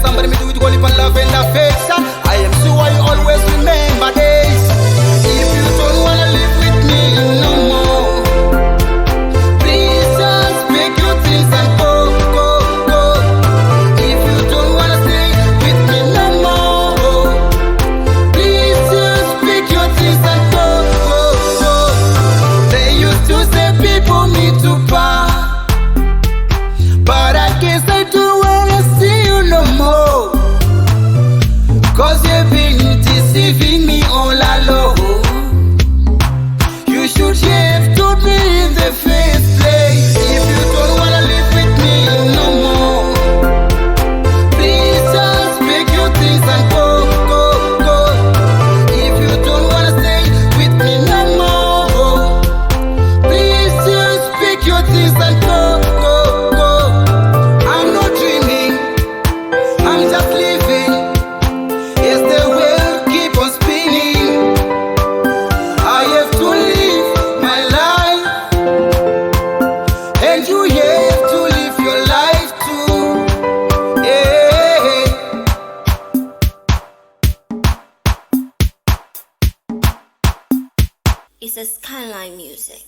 somebody, me do it only for love and affection. I am sure you always remember this. If you don't wanna live with me no more, please just pick your things and go, go, go. If you don't wanna stay with me no more, please just pick your things and go, go, go. They used to say people need to part, but I guess I don't wanna see you no more, 'cause you've been deceiving me all along. You should have told me in the first place. If you don't wanna live with me no more, please just pick your things and go, go, go. If you don't wanna stay with me no more, please just pick your things and go, go, go. I'm not dreaming, I'm just living. Yes, the world keep on spinning. I have to live my life, and you have to live your life too. Yeah. It's a Skyline music.